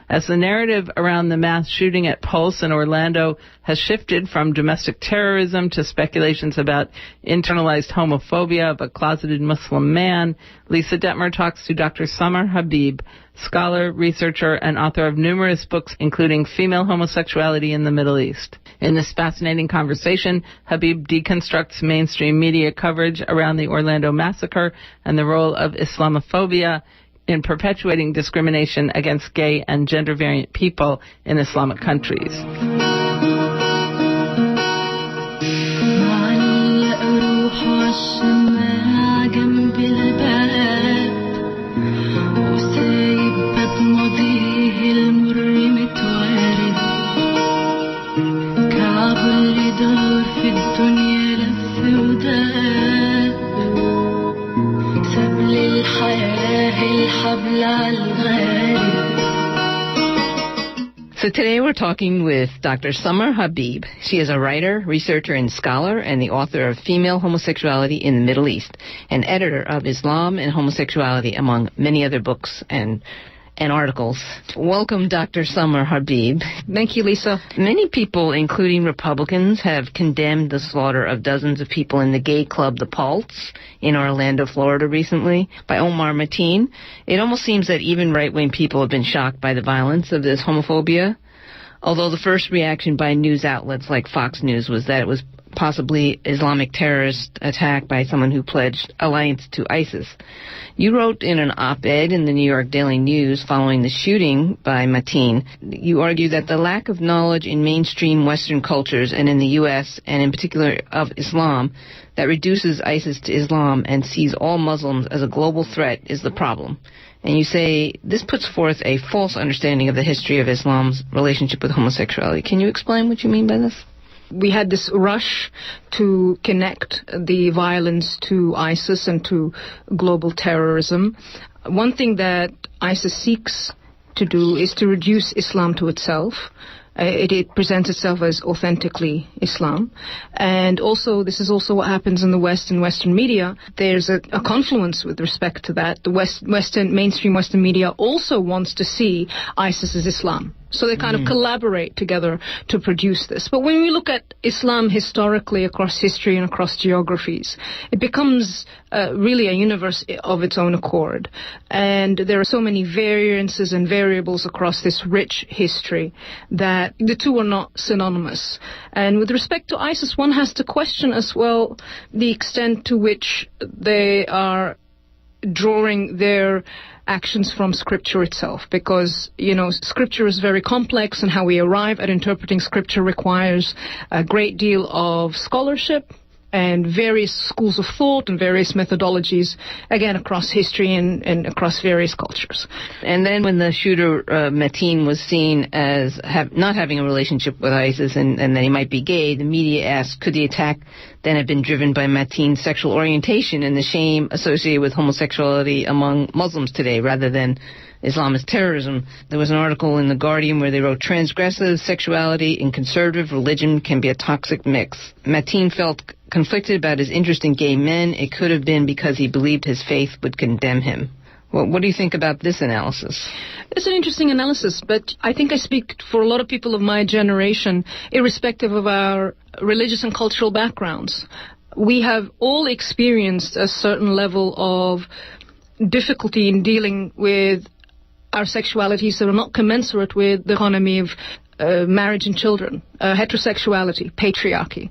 As the narrative around the mass shooting at Pulse in Orlando has shifted from domestic terrorism to speculations about internalized homophobia of a closeted Muslim man, Lisa Dettmer talks to Dr. Samar Habib, scholar, researcher, and author of numerous books, including Female Homosexuality in the Middle East. In this fascinating conversation, Habib deconstructs mainstream media coverage around the Orlando massacre and the role of Islamophobia in perpetuating discrimination against gay and gender-variant people in Islamic countries. So today we're talking with Dr. Samar Habib. She is a writer, researcher, and scholar, and the author of Female Homosexuality in the Middle East, and editor of Islam and Homosexuality, among many other books and articles. Welcome, Dr. Samar Habib. Thank you, Lisa. Many people, including Republicans, have condemned the slaughter of dozens of people in the gay club The Pulse in Orlando, Florida recently by Omar Mateen. It almost seems that even right-wing people have been shocked by the violence of this homophobia, although the first reaction by news outlets like Fox News was that it was possibly Islamic terrorist attack by someone who pledged alliance to ISIS. You wrote in an op-ed in the New York Daily News following the shooting by Mateen, you argue that the lack of knowledge in mainstream Western cultures and in the U.S., and in particular of Islam, that reduces ISIS to Islam and sees all Muslims as a global threat is the problem. And you say this puts forth a false understanding of the history of Islam's relationship with homosexuality. Can you explain what you mean by this? We had this rush to connect the violence to ISIS and to global terrorism. One thing that ISIS seeks to do is to reduce Islam to itself. It presents itself as authentically Islam. And also, this is also what happens in the West and Western media. There's a confluence with respect to that. The mainstream Western media also wants to see ISIS as Islam. So they kind of collaborate together to produce this. But when we look at Islam historically across history and across geographies, it becomes really a universe of its own accord. And there are so many variances and variables across this rich history that the two are not synonymous. And with respect to ISIS, one has to question as well the extent to which they are drawing their actions from Scripture itself, because, Scripture is very complex, and how we arrive at interpreting Scripture requires a great deal of scholarship and various schools of thought and various methodologies, again, across history and across various cultures. And then when the shooter, Mateen, was seen as not having a relationship with ISIS and that he might be gay, the media asked, could the attack then have been driven by Mateen's sexual orientation and the shame associated with homosexuality among Muslims today, rather than Islamist terrorism? There was an article in The Guardian where they wrote, transgressive sexuality in conservative religion can be a toxic mix. Mateen felt conflicted about his interest in gay men. It could have been because he believed his faith would condemn him. Well, what do you think about this analysis? It's an interesting analysis, but I think I speak for a lot of people of my generation, irrespective of our religious and cultural backgrounds. We have all experienced a certain level of difficulty in dealing with our sexualities that are not commensurate with the economy of marriage and children, heterosexuality, patriarchy.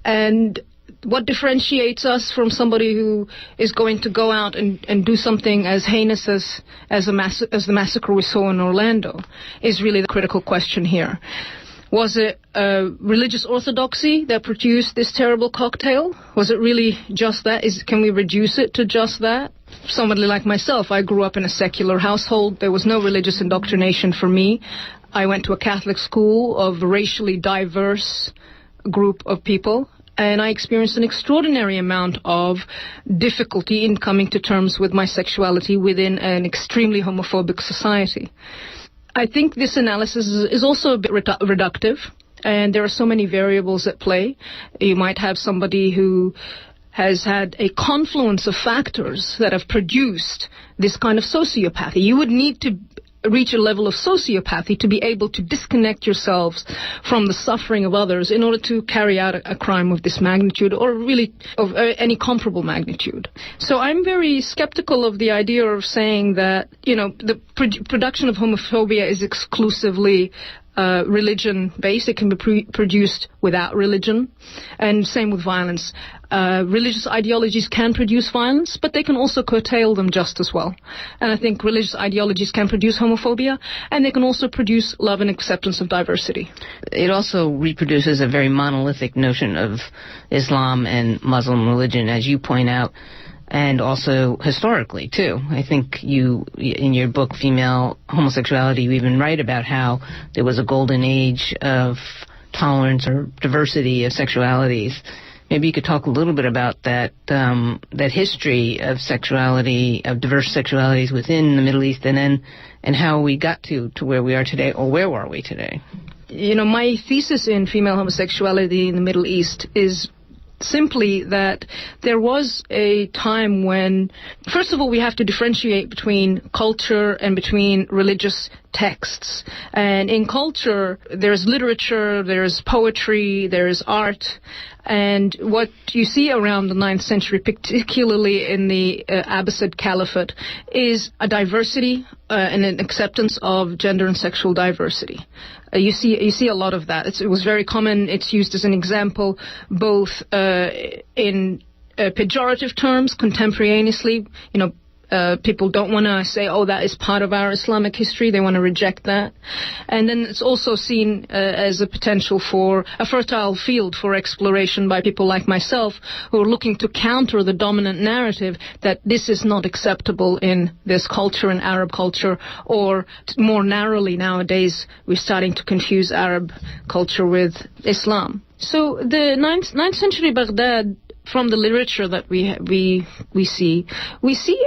And what differentiates us from somebody who is going to go out and do something as heinous as the massacre we saw in Orlando is really the critical question here. Was it religious orthodoxy that produced this terrible cocktail? Was it really just that? Can we reduce it to just that? Somebody like myself, I grew up in a secular household. There was no religious indoctrination for me. I went to a Catholic school of a racially diverse group of people, and I experienced an extraordinary amount of difficulty in coming to terms with my sexuality within an extremely homophobic society. I think this analysis is also a bit reductive, and there are so many variables at play. You might have somebody who has had a confluence of factors that have produced this kind of sociopathy. You would need to reach a level of sociopathy to be able to disconnect yourselves from the suffering of others in order to carry out a crime of this magnitude, or really of any comparable magnitude. So I'm very skeptical of the idea of saying that, the production of homophobia is exclusively religion-based. It can be produced without religion, and same with violence. Religious ideologies can produce violence, but they can also curtail them just as well. And I think religious ideologies can produce homophobia, and they can also produce love and acceptance of diversity. It also reproduces a very monolithic notion of Islam and Muslim religion, as you point out, and also historically, too. I think you, in your book, Female Homosexuality, you even write about how there was a golden age of tolerance or diversity of sexualities. Maybe you could talk a little bit about that history of sexuality, of diverse sexualities within the Middle East, and how we got to where we are today, or where are we today? My thesis in female homosexuality in the Middle East is simply that there was a time when, first of all, we have to differentiate between culture and between religious texts. And in culture, there's literature, there's poetry, there's art. And what you see around the 9th century, particularly in the Abbasid Caliphate, is a diversity and an acceptance of gender and sexual diversity. You see a lot of that. It was very common. It's used as an example both in pejorative terms contemporaneously. People don't want to say, oh, that is part of our Islamic history. They want to reject that. And then it's also seen as a potential for a fertile field for exploration by people like myself who are looking to counter the dominant narrative that this is not acceptable in this culture, in Arab culture, or more narrowly nowadays we're starting to confuse Arab culture with Islam. So the 9th century Baghdad, from the literature that we see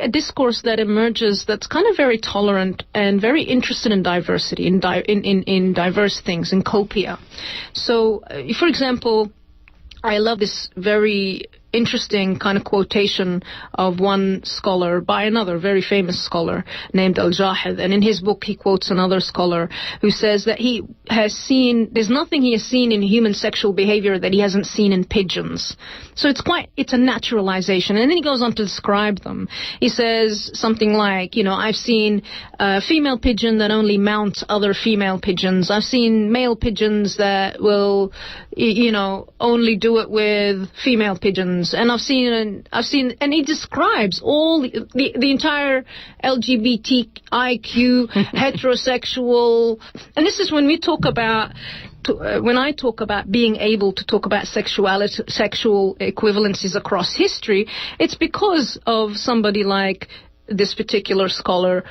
a discourse that emerges that's kind of very tolerant and very interested in diversity, in diverse things, in copia. So, for example, I love this very interesting kind of quotation of one scholar by another very famous scholar named Al-Jahid. And in his book, he quotes another scholar who says that he has seen, there's nothing he has seen in human sexual behavior that he hasn't seen in pigeons. So it's a naturalization. And then he goes on to describe them. He says something like, I've seen a female pigeon that only mounts other female pigeons. I've seen male pigeons that will, only do it with female pigeons. And I've seen, and he describes all the entire LGBTIQ heterosexual, and this is when we talk about, when I talk about being able to talk about sexuality, sexual equivalencies across history, it's because of somebody like this particular scholar,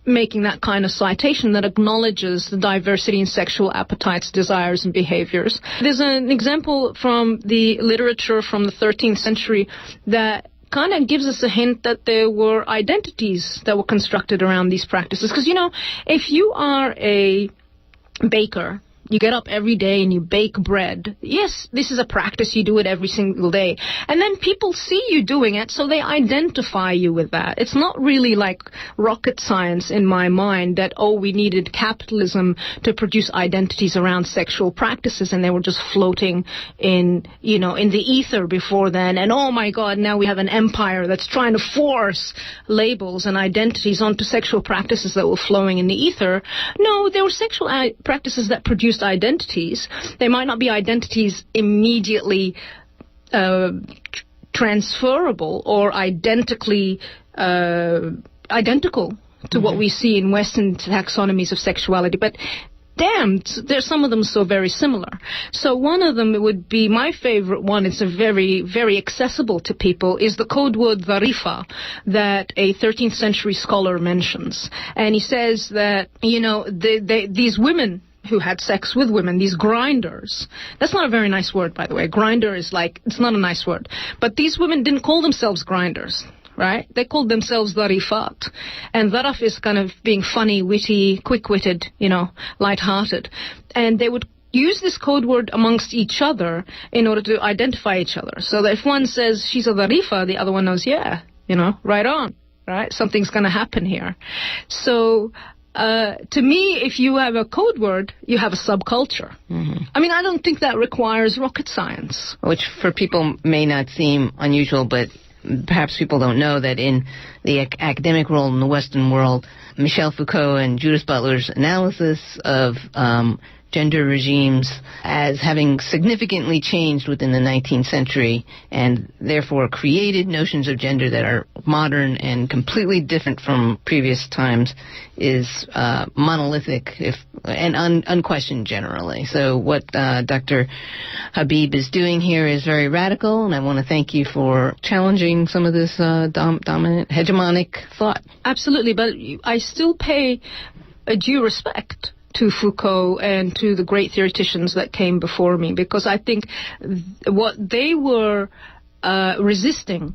making that kind of citation that acknowledges the diversity in sexual appetites, desires, and behaviors. There's an example from the literature from the 13th century that kind of gives us a hint that there were identities that were constructed around these practices. Because, if you are a baker, you get up every day and you bake bread. Yes, this is a practice. You do it every single day. And then people see you doing it, so they identify you with that. It's not really like rocket science in my mind that, we needed capitalism to produce identities around sexual practices, and they were just floating in the ether before then. And oh my God, now we have an empire that's trying to force labels and identities onto sexual practices that were flowing in the ether. No, there were sexual practices that produced identities. They might not be identities immediately transferable or identical to what we see in Western taxonomies of sexuality, but damn, there's some of them so very similar. So one of them would be my favorite one. It's a very, very accessible to people, is the code word dharifa that a 13th century scholar mentions. And he says that, these women who had sex with women, these grinders. That's not a very nice word, by the way. Grinder is it's not a nice word. But these women didn't call themselves grinders, right? They called themselves dharifat. And dharaf is kind of being funny, witty, quick-witted, light-hearted. And they would use this code word amongst each other in order to identify each other. So that if one says she's a dharifa, the other one knows, yeah, right on. right? Something's going to happen here. So to me, if you have a code word, you have a subculture. Mm-hmm. I mean, I don't think that requires rocket science. Which for people may not seem unusual, but perhaps people don't know that in the academic world in the Western world, Michel Foucault and Judith Butler's analysis of gender regimes as having significantly changed within the 19th century and therefore created notions of gender that are modern and completely different from previous times is monolithic and unquestioned generally. So what Dr. Habib is doing here is very radical, and I want to thank you for challenging some of this dominant, hegemonic thought. Absolutely, but I still pay a due respect to Foucault and to the great theoreticians that came before me, because I think what they were resisting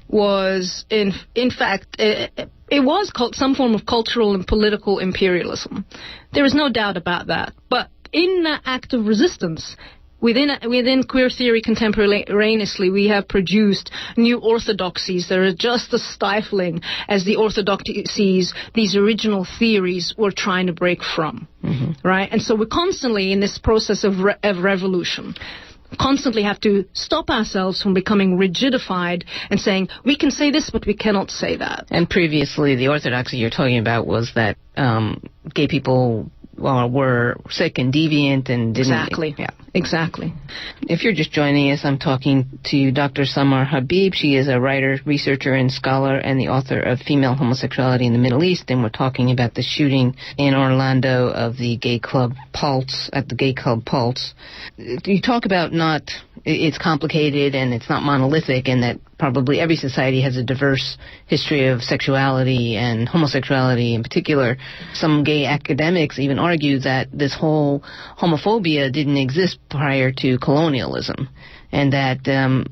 was, in fact, it was called some form of cultural and political imperialism. There is no doubt about that. But in that act of resistance, within queer theory contemporaneously, we have produced new orthodoxies that are just as stifling as the orthodoxies these original theories were trying to break from, right? And so we're constantly in this process of revolution. Constantly have to stop ourselves from becoming rigidified and saying, we can say this, but we cannot say that. And previously, the orthodoxy you're talking about was that gay people were sick and deviant and didn't... Exactly. Yeah. Exactly. If you're just joining us, I'm talking to Dr. Samar Habib. She is a writer, researcher, and scholar, and the author of Female Homosexuality in the Middle East, and we're talking about the shooting in Orlando of the gay club Pulse, at the gay club Pulse. You talk about it's complicated and it's not monolithic, and that probably every society has a diverse history of sexuality and homosexuality in particular. Some gay academics even argue that this whole homophobia didn't exist prior to colonialism, and that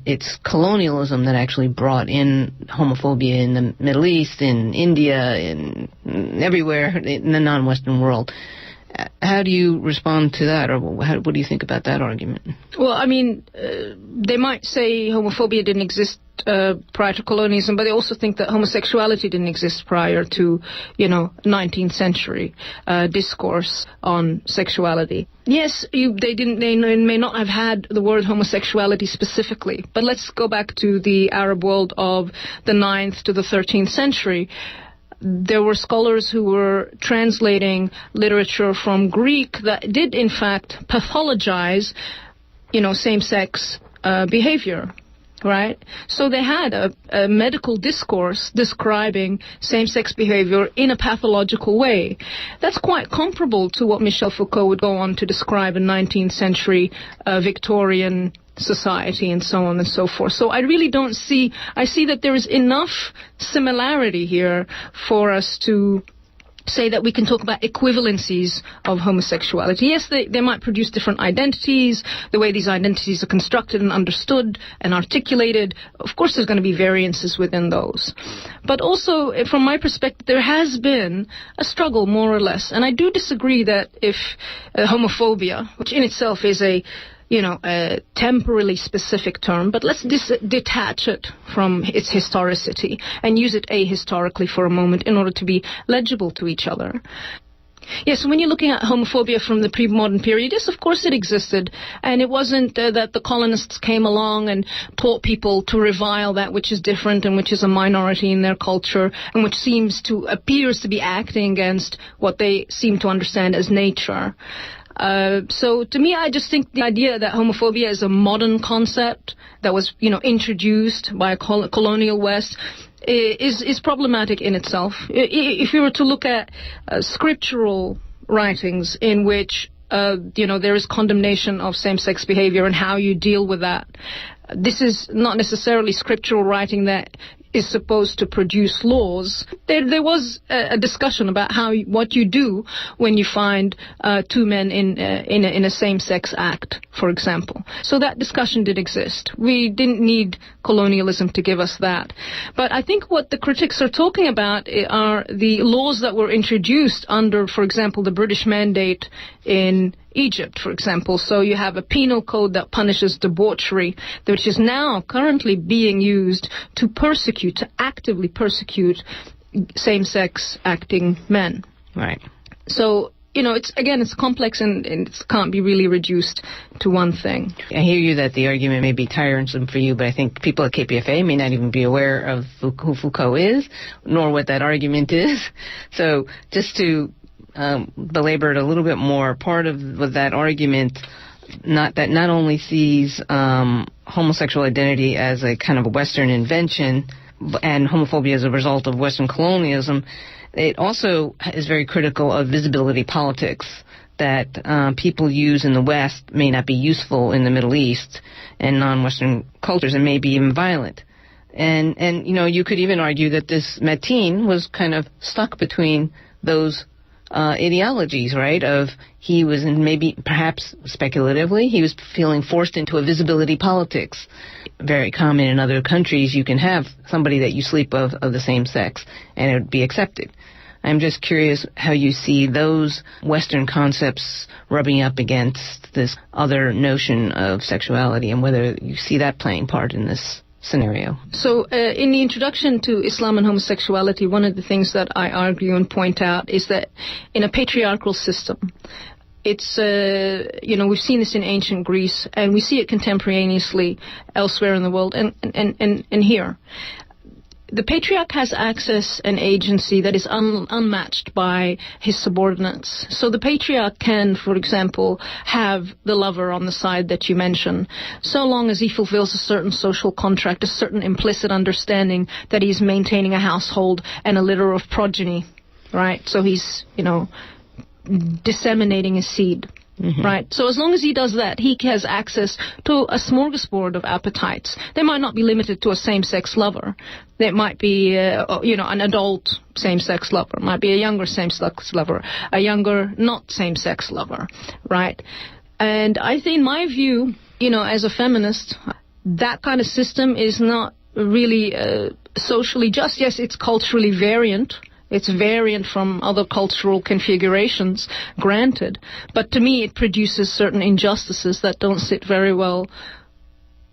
it's colonialism that actually brought in homophobia in the Middle East, in India, in everywhere in the non-Western world. How do you respond to that, or what do you think about that argument? Well, I mean, they might say homophobia didn't exist prior to colonialism, but they also think that homosexuality didn't exist prior to, 19th century discourse on sexuality. Yes, they may not have had the word homosexuality specifically, but let's go back to the Arab world of the 9th to the 13th century. There were scholars who were translating literature from Greek that did, in fact, pathologize, same-sex behavior, right? So they had a medical discourse describing same-sex behavior in a pathological way. That's quite comparable to what Michel Foucault would go on to describe in 19th century Victorian society and so on and so forth. So I really I see that there is enough similarity here for us to say that we can talk about equivalencies of homosexuality. Yes, they might produce different identities, the way these identities are constructed and understood and articulated. Of course, there's going to be variances within those. But also, from my perspective, there has been a struggle, more or less. And I do disagree that if homophobia, which in itself is a temporally specific term, but let's detach it from its historicity and use it ahistorically for a moment in order to be legible to each other. Yes, when you're looking at homophobia from the pre-modern period, yes, of course it existed. And it wasn't that the colonists came along and taught people to revile that which is different and which is a minority in their culture and which appears to be acting against what they seem to understand as nature. So to me, I just think the idea that homophobia is a modern concept that was, introduced by a colonial West is problematic in itself. If you were to look at scriptural writings in which, there is condemnation of same-sex behavior and how you deal with that, this is not necessarily scriptural writing that is supposed to produce laws. There was a discussion about what you do when you find two men in a same-sex act, for example. So that discussion did exist. We didn't need colonialism to give us that. But I think what the critics are talking about are the laws that were introduced under, for example, the British Mandate in Egypt, for example. So you have a penal code that punishes debauchery, which is now currently being used to actively persecute same-sex acting men. Right. So, it's complex and it can't be really reduced to one thing. I hear you that the argument may be tiresome for you, but I think people at KPFA may not even be aware of who Foucault is, nor what that argument is. So just to belabor it a little bit more, part of that argument not only sees homosexual identity as a kind of a Western invention and homophobia as a result of Western colonialism, it also is very critical of visibility politics that people use in the West may not be useful in the Middle East and non-Western cultures, and may be even violent. And you could even argue that this Mateen was kind of stuck between those ideologies, right? He was perhaps speculatively, he was feeling forced into a visibility politics. Very common in other countries. You can have somebody that you sleep of the same sex, and it would be accepted. I'm just curious how you see those Western concepts rubbing up against this other notion of sexuality, and whether you see that playing part in this scenario. So in the introduction to Islam and homosexuality, one of the things that I argue and point out is that in a patriarchal system, it's, we've seen this in ancient Greece, and we see it contemporaneously elsewhere in the world, and here. The patriarch has access and agency that is unmatched by his subordinates. So the patriarch can, for example, have the lover on the side that you mentioned, so long as he fulfills a certain social contract, a certain implicit understanding that he's maintaining a household and a litter of progeny, right? So he's, disseminating his seed. Mm-hmm. Right. So as long as he does that, he has access to a smorgasbord of appetites. They might not be limited to a same-sex lover. There might be, an adult same-sex lover. It might be a younger same-sex lover, a younger not same-sex lover. Right. And I think, in my view, as a feminist, that kind of system is not really socially just. Yes, it's culturally variant. It's variant from other cultural configurations, granted. But to me, it produces certain injustices that don't sit very well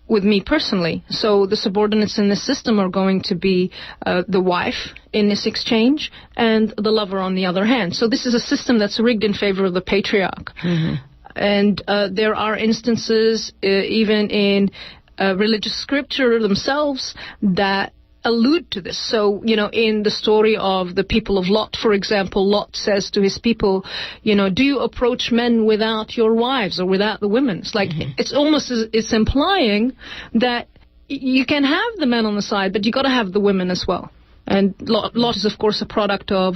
with me personally. So the subordinates in this system are going to be the wife in this exchange and the lover on the other hand. So this is a system that's rigged in favor of the patriarch. Mm-hmm. And there are instances, even in religious scripture themselves, that allude to this. So, in the story of the people of Lot, for example, Lot says to his people, do you approach men without your wives or without the women? It's like, mm-hmm. It's almost it's implying that you can have the men on the side, but you got to have the women as well. And Lot is, of course, a product of,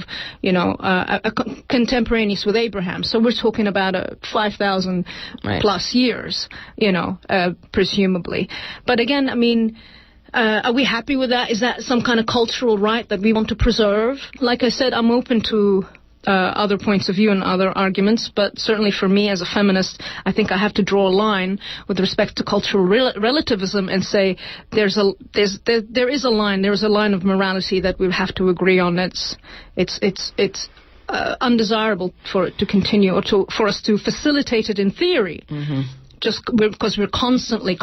contemporaneous with Abraham. So we're talking about 5,000 plus years, presumably. But again, I mean, are we happy with that? Is that some kind of cultural right that we want to preserve? Like I said, I'm open to other points of view and other arguments, but certainly for me as a feminist, I think I have to draw a line with respect to cultural relativism and say there is a line of morality that we have to agree on. It's undesirable for it to continue, or for us to facilitate it in theory. Mm-hmm. Just because we're constantly,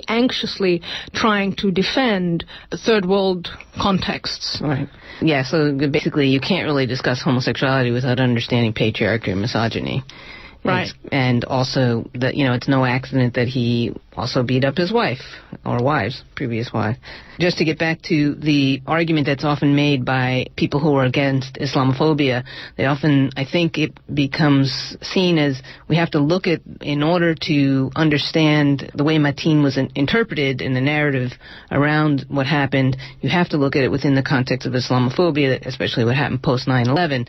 anxiously trying to defend third world contexts. Right. Yeah, so basically you can't really discuss homosexuality without understanding patriarchy and misogyny. Right. And also that, it's no accident that he also beat up his wife, or previous wife. Just to get back to the argument that's often made by people who are against Islamophobia, they often, I think it becomes seen as we have to look at, in order to understand the way Mateen was interpreted in the narrative around what happened, you have to look at it within the context of Islamophobia, especially what happened post 9/11.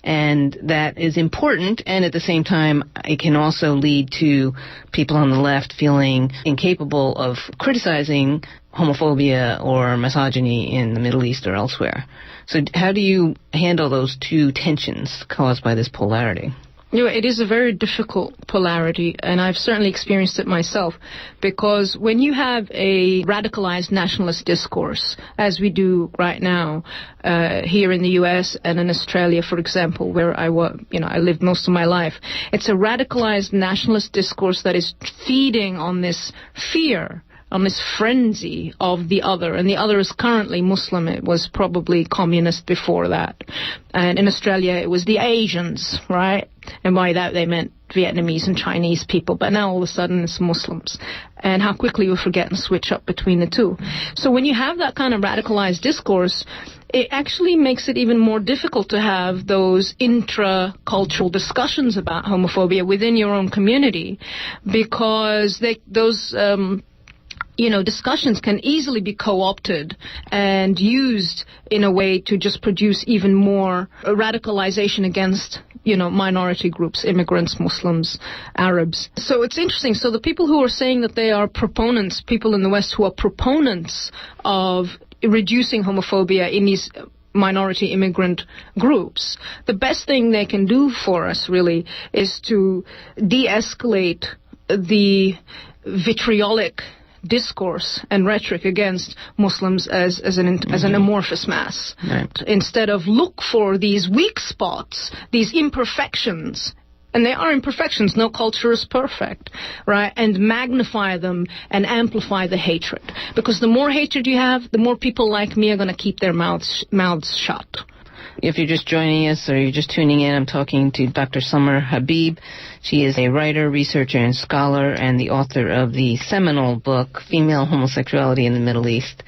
And that is important, and at the same time, it can also lead to people on the left feeling incapable of criticizing homophobia or misogyny in the Middle East or elsewhere. So how do you handle those two tensions caused by this polarity? You know, it is a very difficult polarity, and I've certainly experienced it myself, because when you have a radicalized nationalist discourse, as we do right now here in the U.S. and in Australia, for example, where I lived most of my life, it's a radicalized nationalist discourse that is feeding on this fear, on this frenzy of the other, and the other is currently Muslim. It was probably communist before that. And in Australia, it was the Asians, right? And by that, they meant Vietnamese and Chinese people. But now, all of a sudden, it's Muslims. And how quickly we forget and switch up between the two. So when you have that kind of radicalized discourse, it actually makes it even more difficult to have those intra-cultural discussions about homophobia within your own community, because those discussions can easily be co-opted and used in a way to just produce even more radicalization against, minority groups, immigrants, Muslims, Arabs. So it's interesting. So the people who are saying that they are proponents, people in the West who are proponents of reducing homophobia in these minority immigrant groups, the best thing they can do for us really is to de-escalate the vitriolic discourse and rhetoric against Muslims as an amorphous mass. Right. Instead of look for these weak spots, these imperfections, and they are imperfections, no culture is perfect, right? And magnify them and amplify the hatred. Because the more hatred you have, the more people like me are going to keep their mouths shut. If you're just joining us or you're just tuning in, I'm talking to Dr. Samar Habib. She is a writer, researcher, and scholar, and the author of the seminal book, Female Homosexuality in the Middle East.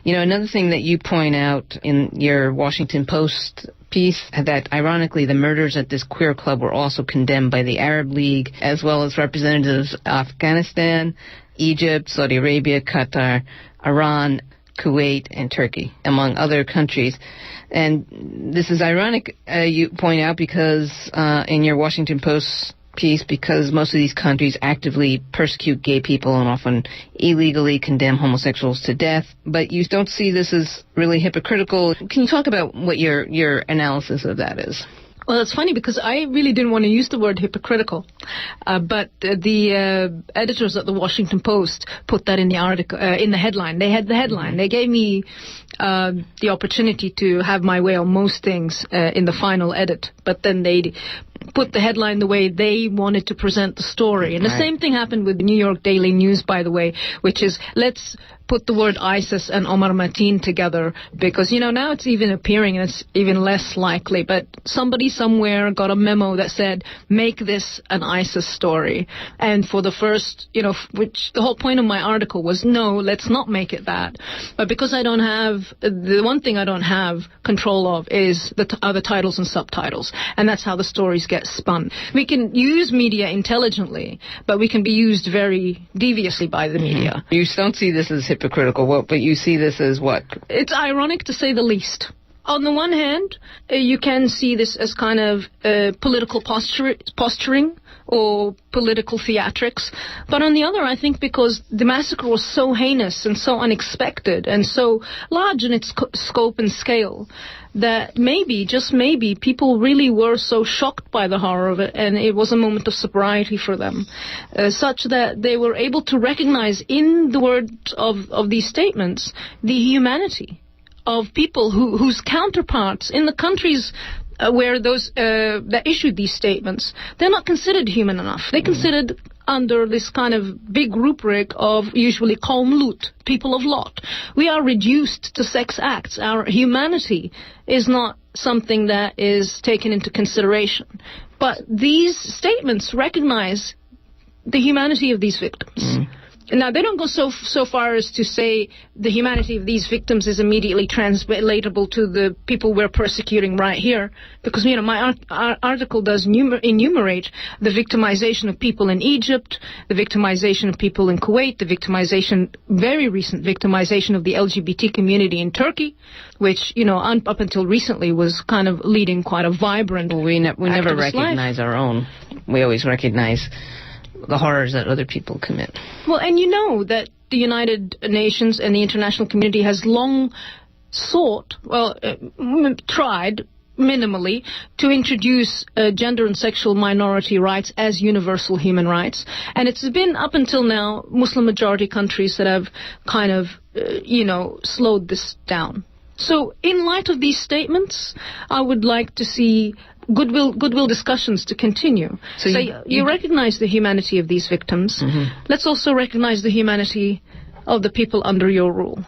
Another thing that you point out in your Washington Post piece, that ironically the murders at this queer club were also condemned by the Arab League, as well as representatives of Afghanistan, Egypt, Saudi Arabia, Qatar, Iran, Kuwait, and Turkey, among other countries. And this is ironic, you point out, because in your Washington Post piece, because most of these countries actively persecute gay people and often illegally condemn homosexuals to death. But you don't see this as really hypocritical. Can you talk about what your analysis of that is? Well, it's funny because I really didn't want to use the word hypocritical, but the editors at the Washington Post put that in the article, in the headline. They had the headline. They gave me the opportunity to have my way on most things in the final edit, but then they put the headline the way they wanted to present the story. And the same thing happened with the New York Daily News, by the way, which is, let's put the word ISIS and Omar Mateen together, because, now it's even appearing and it's even less likely. But somebody somewhere got a memo that said, make this an ISIS story. And for the first, which the whole point of my article was, no, let's not make it that. But because I don't have, the one thing I don't have control of is the other titles and subtitles. And that's how the stories get spun. We can use media intelligently, but we can be used very deviously by the media. You don't see this as hypocritical, but you see this as what? It's ironic to say the least. On the one hand, you can see this as kind of political posturing or political theatrics. But on the other, I think because the massacre was so heinous and so unexpected and so large in its scope and scale, that maybe, just maybe, people really were so shocked by the horror of it, and it was a moment of sobriety for them, such that they were able to recognize in the words of these statements the humanity of people whose counterparts in the countries where those that issued these statements, they're not considered human enough. They're considered under this kind of big rubric of usually Qawm Lut, people of Lot. We are reduced to sex acts. Our humanity is not something that is taken into consideration. But these statements recognize the humanity of these victims. Now, they don't go so far as to say the humanity of these victims is immediately translatable to the people we're persecuting right here, because, my article does enumerate the victimization of people in Egypt, the victimization of people in Kuwait, the very recent victimization of the LGBT community in Turkey, which, up until recently was kind of leading quite a vibrant we never recognize our own. We always recognize the horrors that other people commit. Well, and that the United Nations and the international community has long tried minimally, to introduce gender and sexual minority rights as universal human rights. And it's been, up until now, Muslim-majority countries that have kind of, slowed this down. So in light of these statements, I would like to see goodwill discussions to continue. So you recognize the humanity of these victims. Mm-hmm. Let's also recognize the humanity of the people under your rule.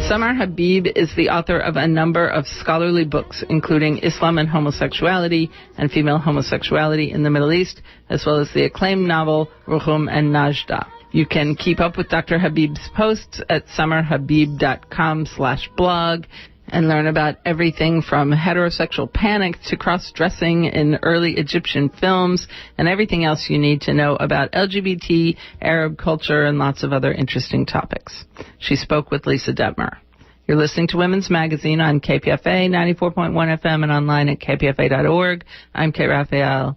Samar Habib is the author of a number of scholarly books, including Islam and Homosexuality and Female Homosexuality in the Middle East, as well as the acclaimed novel Ruhum and Najda. You can keep up with Dr. Habib's posts at samarhabib.com/blog and learn about everything from heterosexual panic to cross-dressing in early Egyptian films and everything else you need to know about LGBT, Arab culture, and lots of other interesting topics. She spoke with Lisa Dettmer. You're listening to Women's Magazine on KPFA 94.1 FM and online at kpfa.org. I'm Kate Raphael.